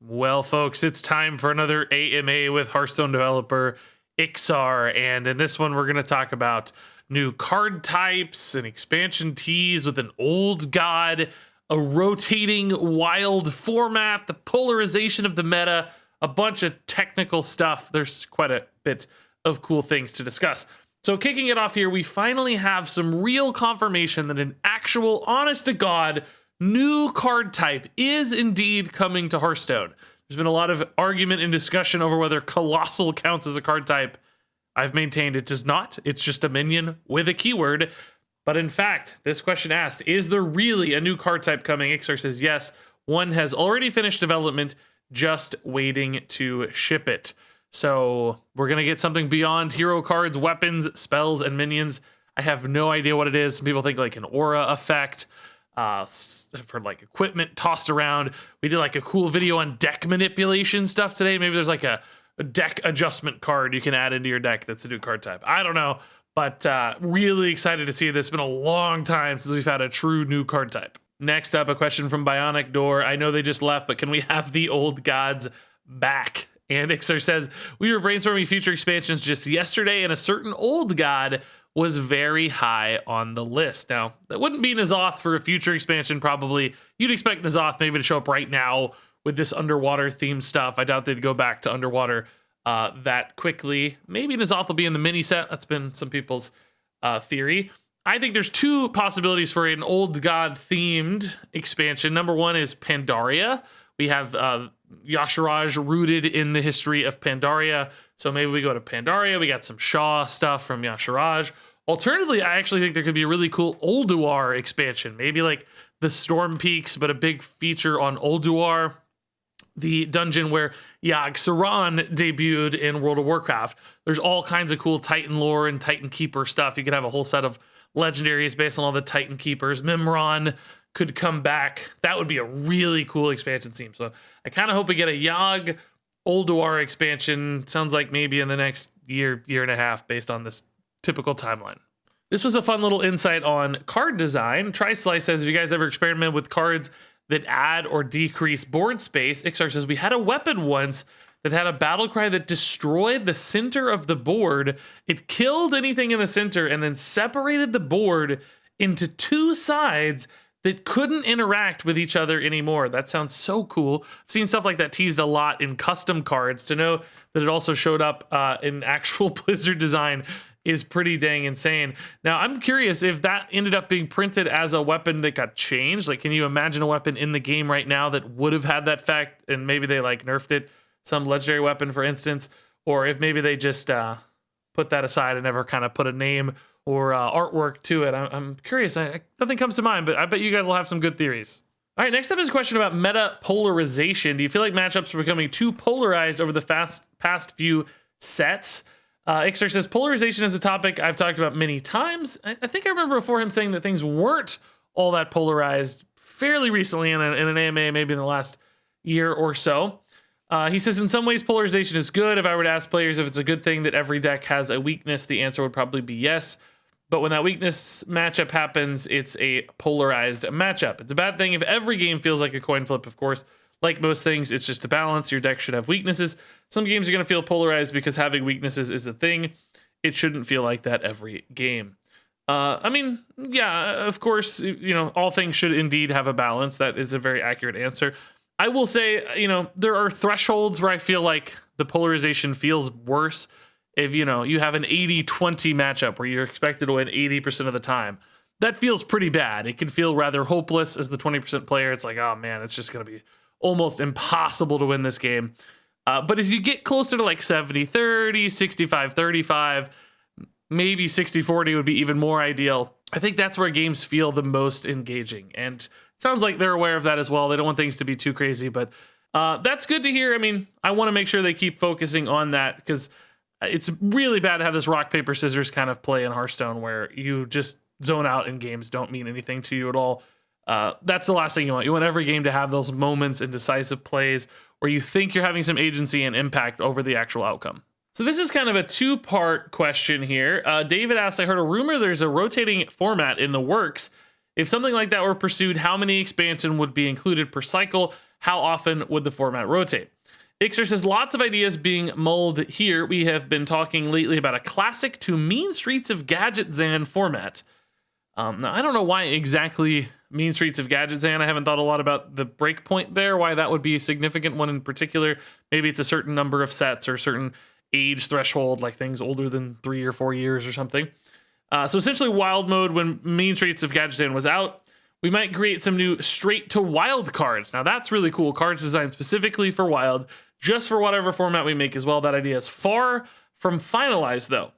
Well, folks, it's time for another AMA with Hearthstone developer Iksar. And in this one, we're going to talk about new card types and expansion teas with an old god, a rotating wild format, the polarization of the meta, a bunch of technical stuff. There's quite a bit of cool things to discuss. So kicking it off here, we finally have some real confirmation that an actual, honest to God, new card type is indeed coming to Hearthstone. There's been a lot of argument and discussion over whether Colossal counts as a card type. I've maintained it does not. It's just a minion with a keyword. But in fact, this question asked, is there really a new card type coming? Iksar says yes. One has already finished development, just waiting to ship it. So we're going to get something beyond hero cards, weapons, spells, and minions. I have no idea what it is. Some people think like an aura effect. For like equipment tossed around. We did like a cool video on deck manipulation stuff today. Maybe there's like a deck adjustment card you can add into your deck that's a new card type. I don't know, but really excited to see this. It's been a long time since we've had a true new card type. Next up, a question from Bionic Door. I know they just left, but can we have the old gods back? And Iksar says, we were brainstorming future expansions just yesterday, and a certain old god was very high on the list. Now, that wouldn't be N'Zoth for a future expansion, probably. You'd expect N'Zoth maybe to show up right now with this underwater themed stuff. I doubt they'd go back to underwater that quickly. Maybe N'Zoth will be in the mini set. That's been some people's theory. I think there's two possibilities for an old god themed expansion. Number one is Pandaria. We have Yasharaj rooted in the history of Pandaria. So maybe we go to Pandaria. We got some Shaw stuff from Yasharaj. Alternatively, I actually think there could be a really cool Ulduar expansion. Maybe like the Storm Peaks, but a big feature on Ulduar, the dungeon where Yagg-Saron debuted in World of Warcraft. There's all kinds of cool Titan lore and Titan Keeper stuff. You could have a whole set of legendaries based on all the Titan Keepers. Mimron could come back. That would be a really cool expansion theme. So I kind of hope we get a Yagg Ulduar expansion. Sounds like maybe in the next year and a half based on this typical timeline. This was a fun little insight on card design. Trislice says, have you guys ever experimented with cards that add or decrease board space? Iksar says, we had a weapon once that had a battle cry that destroyed the center of the board. It killed anything in the center and then separated the board into two sides that couldn't interact with each other anymore. That sounds so cool. I've seen stuff like that teased a lot in custom cards. To know that it also showed up in actual Blizzard design is pretty dang insane. Now, I'm curious if that ended up being printed as a weapon that got changed. Like, can you imagine a weapon in the game right now that would have had that effect and maybe they like nerfed it? Some legendary weapon, for instance, or if maybe they just put that aside and never kind of put a name or artwork to it. I'm curious. Nothing comes to mind, but I bet you guys will have some good theories. All right, next up is a question about meta polarization. Do you feel like matchups are becoming too polarized over the past few sets? Iksar says, polarization is a topic I've talked about many times. I think I remember before him saying that things weren't all that polarized fairly recently in an AMA, maybe in the last year or so. He says, in some ways, polarization is good. If I were to ask players if it's a good thing that every deck has a weakness, the answer would probably be yes. But when that weakness matchup happens, it's a polarized matchup. It's a bad thing if every game feels like a coin flip, of course. Like most things, it's just a balance. Your deck should have weaknesses. Some games are going to feel polarized because having weaknesses is a thing. It shouldn't feel like that every game. I mean, yeah, of course, you know, all things should indeed have a balance. That is a very accurate answer. I will say, you know, there are thresholds where I feel like the polarization feels worse. If, you know, you have an 80-20 matchup where you're expected to win 80% of the time, that feels pretty bad. It can feel rather hopeless as the 20% player. It's like, oh man, it's just going to be almost impossible to win this game. But as you get closer to like 70-30, 65-35, maybe 60-40 would be even more ideal. I think that's where games feel the most engaging. And it sounds like they're aware of that as well. They don't want things to be too crazy, but that's good to hear. I mean, I want to make sure they keep focusing on that because it's really bad to have this rock, paper, scissors kind of play in Hearthstone where you just zone out and games don't mean anything to you at all. That's the last thing you want. You want every game to have those moments and decisive plays where you think you're having some agency and impact over the actual outcome. So this is kind of a two-part question here. David asks, I heard a rumor there's a rotating format in the works. If something like that were pursued, how many expansion would be included per cycle? how often would the format rotate? Iksar says lots of ideas being mulled here. We have been talking lately about a classic to mean streets of Gadget Zan format. Now, I don't know why exactly mean streets of Gadget Zan. I haven't thought a lot about the breakpoint there, why that would be a significant one in particular. Maybe it's a certain number of sets or certain age threshold, like things older than 3 or 4 years or something. So essentially wild mode, when mean streets of Gadget Zan was out, we might create some new straight to wild cards. Now that's really cool. Cards designed specifically for wild, just for whatever format we make as well. That idea is far from finalized though.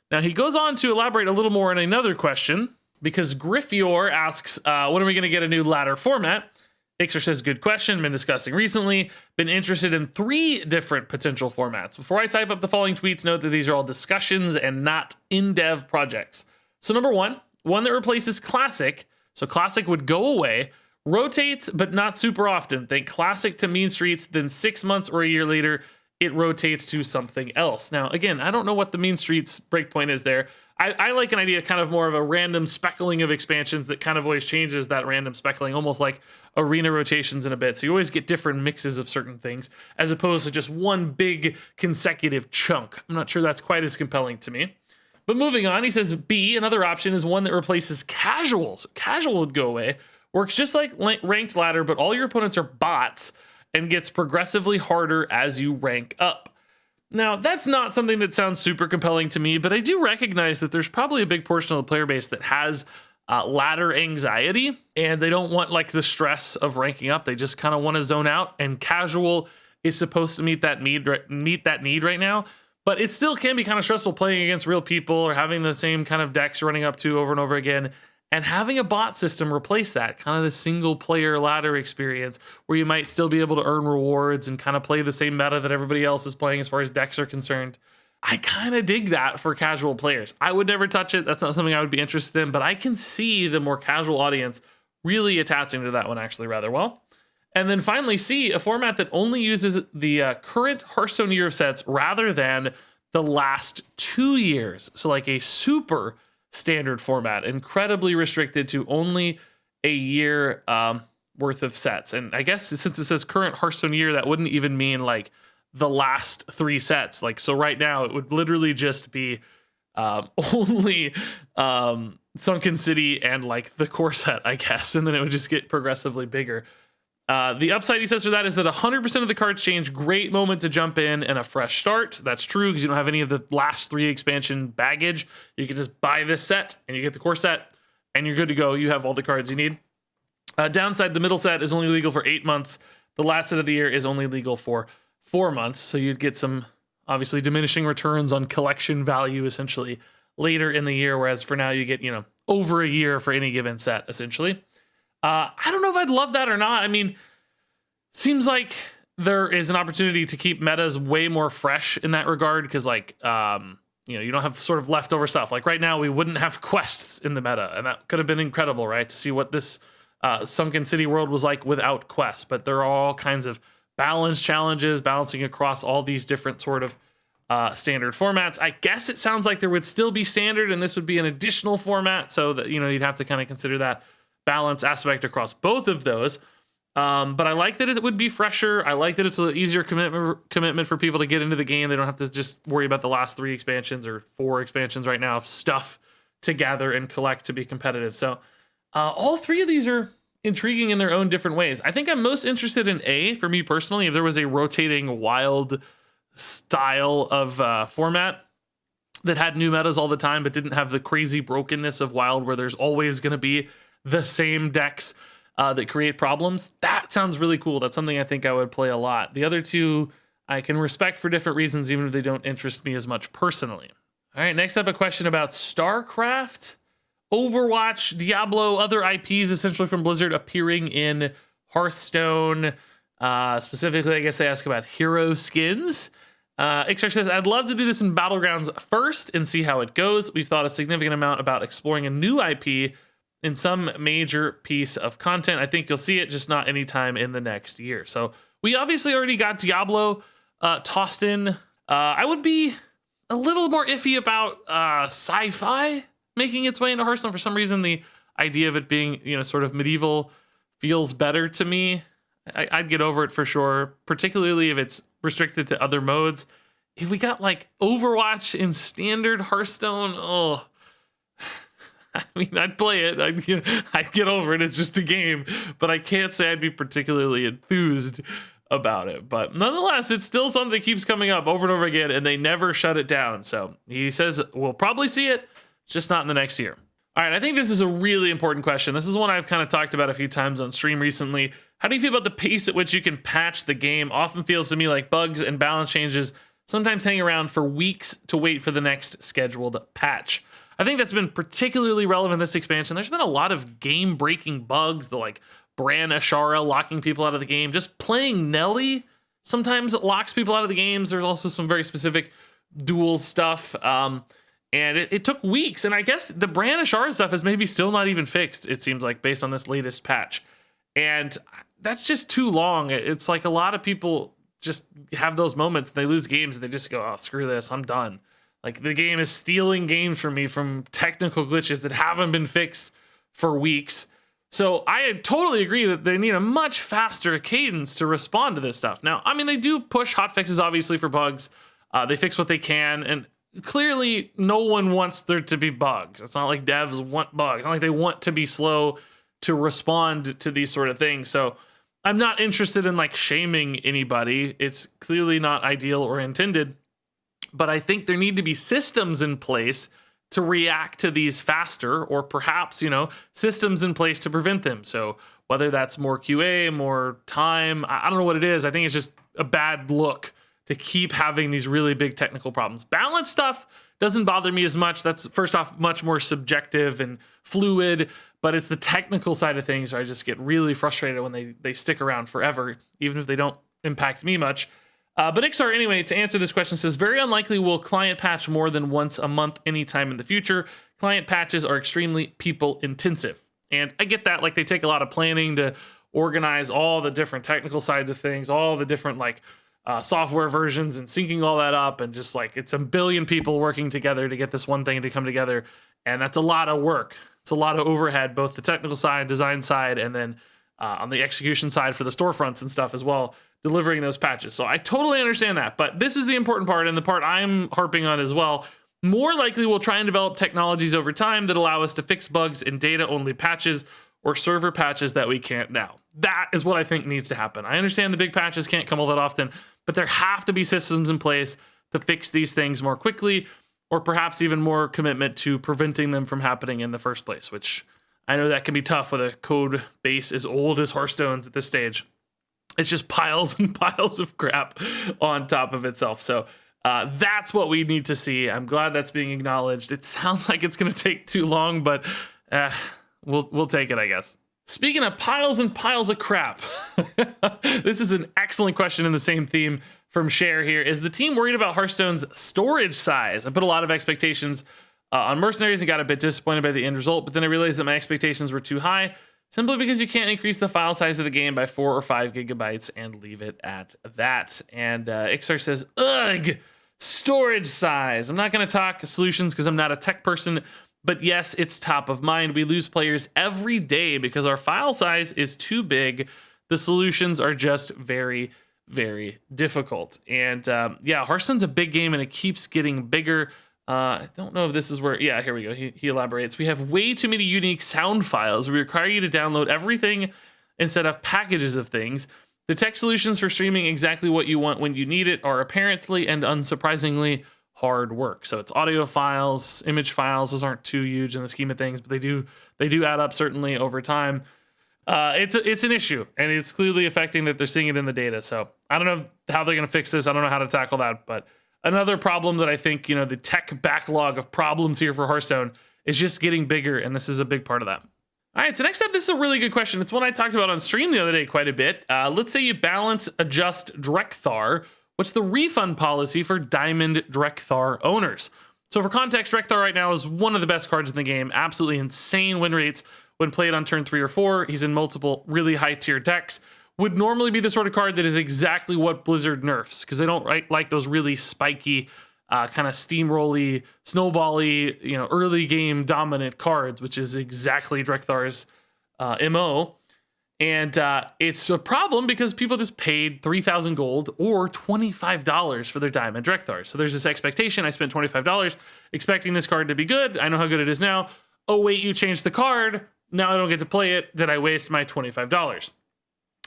Now he goes on to elaborate a little more in another question, because Griffior asks, when are we going to get a new ladder format? Iksar says, good question, been discussing recently, been interested in 3 different potential formats. Before I type up the following tweets, note that these are all discussions and not in-dev projects. So number one that replaces Classic. So Classic would go away, rotates, but not super often. Think Classic to mean streets, then 6 months or a year later, it rotates to something else. Now, again, I don't know what the mean streets breakpoint is there. I like an idea kind of more of a random speckling of expansions that kind of always changes that random speckling, almost like arena rotations in a bit. So you always get different mixes of certain things as opposed to just one big consecutive chunk. I'm not sure that's quite as compelling to me. But moving on, he says B, another option is one that replaces casuals. Casual would go away. Works just like ranked ladder, but all your opponents are bots and gets progressively harder as you rank up. Now, that's not something that sounds super compelling to me, but I do recognize that there's probably a big portion of the player base that has ladder anxiety, and they don't want like the stress of ranking up. They just kind of want to zone out, and casual is supposed to meet that need right now. But it still can be kind of stressful playing against real people or having the same kind of decks running up to over and over again. And having a bot system replace that, kind of the single player ladder experience where you might still be able to earn rewards and kind of play the same meta that everybody else is playing as far as decks are concerned. I kind of dig that for casual players. I would never touch it. That's not something I would be interested in, but I can see the more casual audience really attaching to that one actually rather well. And then finally, C, a format that only uses the current Hearthstone year of sets rather than the last 2 years. So like a super standard format, incredibly restricted to only a year worth of sets. And I guess since it says current Hearthstone year, that wouldn't even mean like the last 3 sets. Like, so right now it would literally just be only Sunken City and like the core set, I guess. And then it would just get progressively bigger. The upside, he says, for that is that 100% of the cards change. Great moment to jump in and a fresh start. That's true because you don't have any of the last 3 expansion baggage. You can just buy this set and you get the core set and you're good to go. You have all the cards you need. Downside, the middle set is only legal for 8 months. The last set of the year is only legal for 4 months. So you'd get some obviously diminishing returns on collection value essentially later in the year. Whereas for now you get, over a year for any given set essentially. I don't know if I'd love that or not. I mean, seems like there is an opportunity to keep metas way more fresh in that regard because, like, you don't have sort of leftover stuff. Like right now, we wouldn't have quests in the meta, and that could have been incredible, right? To see what this Sunken City world was like without quests. But there are all kinds of balance challenges, balancing across all these different sort of standard formats. I guess it sounds like there would still be standard, and this would be an additional format, so that you'd have to kind of consider that balance aspect across both of those. But I like that it would be fresher. I like that it's an easier commitment for people to get into the game. They don't have to just worry about the last 3 expansions or 4 expansions right now of stuff to gather and collect to be competitive. So all 3 of these are intriguing in their own different ways. I think I'm most interested in A, for me personally, if there was a rotating wild style of format that had new metas all the time, but didn't have the crazy brokenness of wild where there's always going to be the same decks that create problems. That sounds really cool. That's something I think I would play a lot. The other 2 I can respect for different reasons, even if they don't interest me as much personally. All right, next up, a question about StarCraft, Overwatch, Diablo, other IPs essentially from Blizzard appearing in Hearthstone. Specifically, I guess they ask about hero skins. Iksar says, I'd love to do this in Battlegrounds first and see how it goes. We've thought a significant amount about exploring a new IP in some major piece of content. I think you'll see it, just not anytime in the next year. So we obviously already got Diablo tossed in. I would be a little more iffy about sci-fi making its way into Hearthstone. For some reason, the idea of it being, sort of medieval feels better to me. I'd get over it for sure, particularly if it's restricted to other modes. If we got like Overwatch in standard Hearthstone, oh, I mean, I'd play it. I'd get over it. It's just a game, but I can't say I'd be particularly enthused about it. But nonetheless, it's still something that keeps coming up over and over again, and they never shut it down. So he says we'll probably see it, just not in the next year. All right, I think this is a really important question. This is one I've kind of talked about a few times on stream recently. How do you feel about the pace at which you can patch the game? Often feels to me like bugs and balance changes sometimes hang around for weeks to wait for the next scheduled patch. I think that's been particularly relevant this expansion. There's been a lot of game-breaking bugs, the like Bran Ashara locking people out of the game. Just playing Nelly sometimes locks people out of the games. There's also some very specific dual stuff. And it took weeks. And I guess the Bran Ashara stuff is maybe still not even fixed, it seems like, based on this latest patch. And that's just too long. It's like a lot of people just have those moments. They lose games and they just go, oh, screw this, I'm done. Like the game is stealing games from me from technical glitches that haven't been fixed for weeks. So I totally agree that they need a much faster cadence to respond to this stuff. Now, I mean, they do push hotfixes, obviously, for bugs. They fix what they can. And clearly, no one wants there to be bugs. It's not like devs want bugs. It's not like they want to be slow to respond to these sort of things. So I'm not interested in like shaming anybody. It's clearly not ideal or intended. But I think there need to be systems in place to react to these faster, or perhaps, systems in place to prevent them. So whether that's more QA, more time, I don't know what it is. I think it's just a bad look to keep having these really big technical problems. Balance stuff doesn't bother me as much. That's, first off, much more subjective and fluid, but it's the technical side of things where I just get really frustrated when they stick around forever, even if they don't impact me much. But Iksar, anyway, to answer this question, says, very unlikely will client patch more than once a month anytime in the future. Client patches are extremely people intensive. And I get that. Like, they take a lot of planning to organize all the different technical sides of things, all the different software versions and syncing all that up. And just like, it's a billion people working together to get this one thing to come together. And that's a lot of work. It's a lot of overhead, both the technical side, design side, and then on the execution side for the storefronts and stuff as well, delivering those patches. So I totally understand that, but this is the important part, and the part I'm harping on as well. More likely we'll try and develop technologies over time that allow us to fix bugs in data-only patches or server patches that we can't now. That is what I think needs to happen. I understand the big patches can't come all that often, but there have to be systems in place to fix these things more quickly, or perhaps even more commitment to preventing them from happening in the first place, which I know that can be tough with a code base as old as Hearthstone's at this stage. It's just piles and piles of crap on top of itself. So that's what we need to see. I'm glad that's being acknowledged. It sounds like it's going to take too long, but we'll take it, I guess. Speaking of piles and piles of crap, this is an excellent question in the same theme from Cher here. Is the team worried about Hearthstone's storage size? I put a lot of expectations on Mercenaries and got a bit disappointed by the end result, but then I realized that my expectations were too high, simply because you can't increase the file size of the game by 4 or 5 gigabytes and leave it at that. And Iksar says, ugh, storage size. I'm not going to talk solutions because I'm not a tech person, but yes, it's top of mind. We lose players every day because our file size is too big. The solutions are just very, very difficult. And yeah, Hearthstone's a big game and it keeps getting bigger. I don't know if this is where, yeah, here we go. He elaborates. We have way too many unique sound files. We require you to download everything instead of packages of things. The tech solutions for streaming exactly what you want when you need it are apparently and unsurprisingly hard work. So it's audio files, image files. Those aren't too huge in the scheme of things, but they do add up certainly over time. It's an issue, and it's clearly affecting that they're seeing it in the data. So I don't know how they're going to fix this. I don't know how to tackle that, but another problem that I think, the tech backlog of problems here for Hearthstone is just getting bigger, and this is a big part of that. All right, so next up, this is a really good question. It's one I talked about on stream the other day quite a bit. Let's say you balance adjust Drekthar. What's the refund policy for Diamond Drekthar owners? So for context, Drekthar right now is one of the best cards in the game. Absolutely insane win rates when played on turn 3 or 4. He's in multiple really high tier decks. Would normally be the sort of card that is exactly what Blizzard nerfs, because they don't like those really spiky, kind of steamrolly, snowbally, early game dominant cards, which is exactly Drekthar's MO. And it's a problem because people just paid 3,000 gold or $25 for their Diamond Drekthar. So there's this expectation. I spent $25 expecting this card to be good. I know how good it is now. Oh, wait, you changed the card. Now I don't get to play it. Did I waste my $25?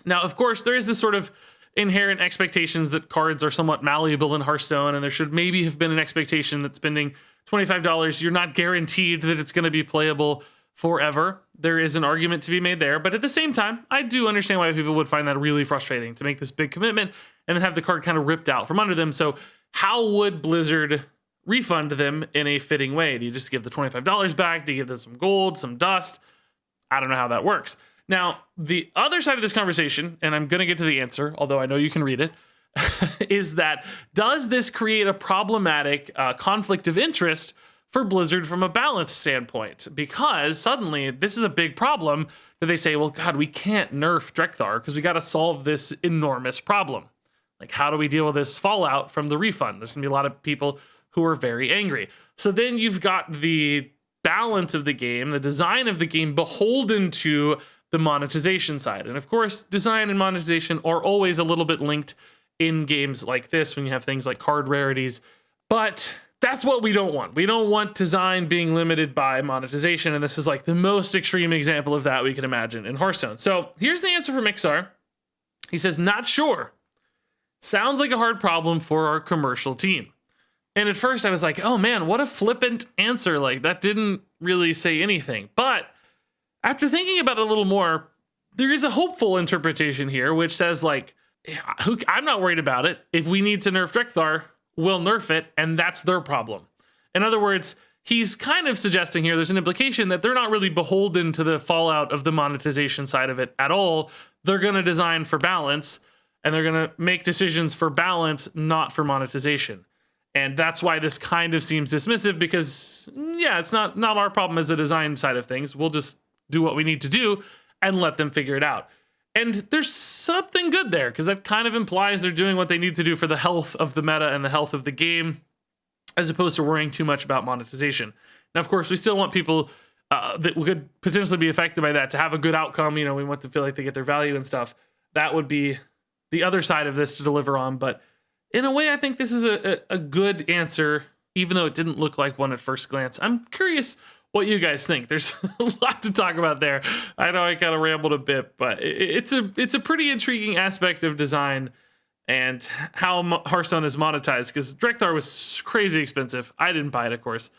Now, of course, there is this sort of inherent expectations that cards are somewhat malleable in Hearthstone, and there should maybe have been an expectation that spending $25, you're not guaranteed that it's going to be playable forever. There is an argument to be made there, but at the same time, I do understand why people would find that really frustrating to make this big commitment and then have the card kind of ripped out from under them. So how would Blizzard refund them in a fitting way? Do you just give the $25 back? Do you give them some gold, some dust? I don't know how that works. Now, the other side of this conversation, and I'm going to get to the answer, although I know you can read it, is that does this create a problematic conflict of interest for Blizzard from a balance standpoint? Because suddenly this is a big problem that they say, well, God, we can't nerf Drekthar because we got to solve this enormous problem. Like, how do we deal with this fallout from the refund? There's going to be a lot of people who are very angry. So then you've got the balance of the game, the design of the game beholden to the monetization side. And of course, design and monetization are always a little bit linked in games like this when you have things like card rarities. But that's what we don't want. We don't want design being limited by monetization. And this is like the most extreme example of that we can imagine in Hearthstone. So here's the answer from Iksar. He says, not sure. Sounds like a hard problem for our commercial team. And at first I was like, oh man, what a flippant answer. Like, that didn't really say anything. But after thinking about it a little more, there is a hopeful interpretation here, which says like, I'm not worried about it. If we need to nerf Drekthar, we'll nerf it, and that's their problem. In other words, he's kind of suggesting here there's an implication that they're not really beholden to the fallout of the monetization side of it at all. They're going to design for balance, and they're going to make decisions for balance, not for monetization. And that's why this kind of seems dismissive because, yeah, it's not our problem as a design side of things. We'll just do what we need to do and let them figure it out. And there's something good there because that kind of implies they're doing what they need to do for the health of the meta and the health of the game, as opposed to worrying too much about monetization. Now, of course, we still want people that could potentially be affected by that to have a good outcome. You know, we want to feel like they get their value and stuff. That would be the other side of this to deliver on. But in a way, I think this is a good answer, even though it didn't look like one at first glance. I'm curious what you guys think. There's a lot to talk about there. I know I kind of rambled a bit, but it's a pretty intriguing aspect of design and how Hearthstone is monetized, because Drekthar was crazy expensive. I didn't buy it, of course.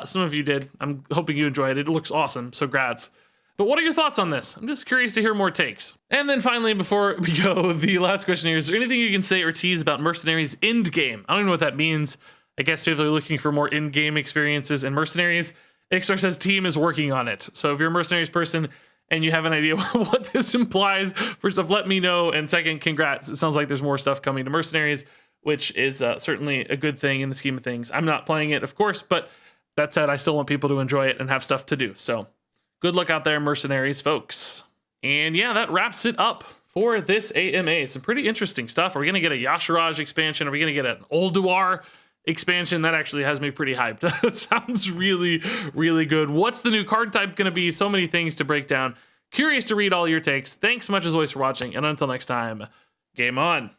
Some of you did. I'm hoping you enjoyed it. It looks awesome, so grats. But what are your thoughts on this? I'm just curious to hear more takes. And then finally, before we go, the last question here, is there anything you can say or tease about Mercenaries Endgame? I don't even know what that means. I guess people are looking for more in-game experiences in Mercenaries. Iksar says team is working on it. So if you're a Mercenaries person and you have an idea what this implies, first off, let me know. And second, congrats. It sounds like there's more stuff coming to Mercenaries, which is certainly a good thing in the scheme of things. I'm not playing it, of course, but that said, I still want people to enjoy it and have stuff to do. So good luck out there, Mercenaries folks. And yeah, that wraps it up for this AMA. Some pretty interesting stuff. Are we going to get a Yashiraj expansion? Are we going to get an Ulduar expansion? That actually has me pretty hyped. It sounds really, really good. What's the new card type going to be? So many things to break down. Curious to read all your takes. Thanks so much as always for watching, and until next time, game on.